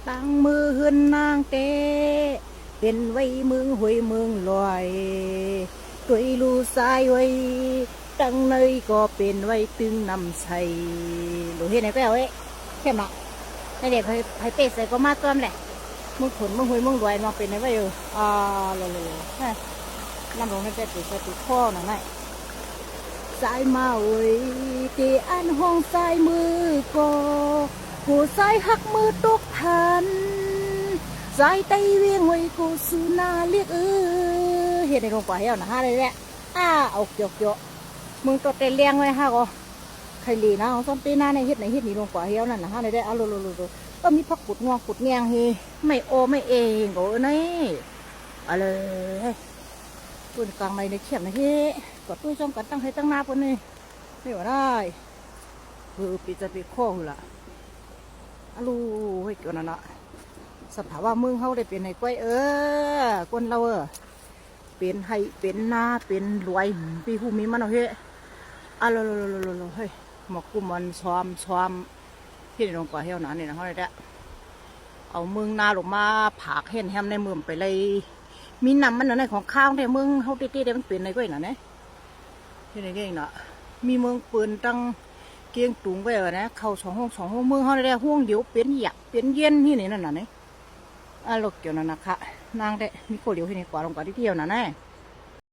ตั้งมือหืนนางเตเป็นไว้เมืองหวยเมืองลอยด้วยลูสายไว้ตั้งในก็เป็นไว้ตึงนำใส่ดูเห็นไหนก็เอาไว้เข้มหนักในเด็กให้เตะใส่ก็มาต้มแหละมึงขนมึงหวยมึงรวยมาเป็นไงวะอยู่เลยน้ำลงในแต่ติดใส่ติดข้อหน่อยไหมสายมาเว้ยเตอันห้องสายมือก็กูสายหักมือตกทันสายไตเวียงไว้กูสูนาเรียกเห็นในโรงป่าเหี่ยวนะฮะเลยแหละเอาเกี่ยวมึงตัวเตะเลี้ยงไว้ฮะก็ใครลีนะของซ้ำปีหน้าในเฮ็ดในโรงป่าเหี่ยวนั่นนะฮะเลยได้เอาลุก็มีพักปุดงวงปุดแงงเฮไม่โอไม่เองก็นี่อะไรตัวกลางในเขียมนะเฮก็ตู้ช่องกันตั้งให้ตั้งหน้าปนนี่ไม่ว่าได้ปีจะปีข้อหือละให้เกี่ยวนั่นนะสภาวะเมืองเขาได้เป็นให้ก้อยคนเราเป็นให้เป็นหน้าเป็นรวยปีหูมีมันเอาเฮ้เฮ้ยหมอกกุมันซ้อมที่ลงกว่าเที่ยวนั้นนี่นะเขาเลยเอาเมืองนาลงมาผักเห็นแฮมในเมืองไปเลยมีน้ำมันในของข้าวในเมืองเขาตีได้มันเป็นในก้อยน่ะเนี่ยที่ไหนเก่งน่ะมีเมืองปืนตั้งเกียงตุงไปนะเข้าสองห้องเมืองเขาได้ห้องเดียวเป็นหยักเป็นเย็นที่นี่นั่นน่ะเนี่ยลูกเกี่ยวนั่นนะคะนางได้มีโคเดียวที่นี่กว่าลงกว่าที่เที่ยวน่ะเนี่ย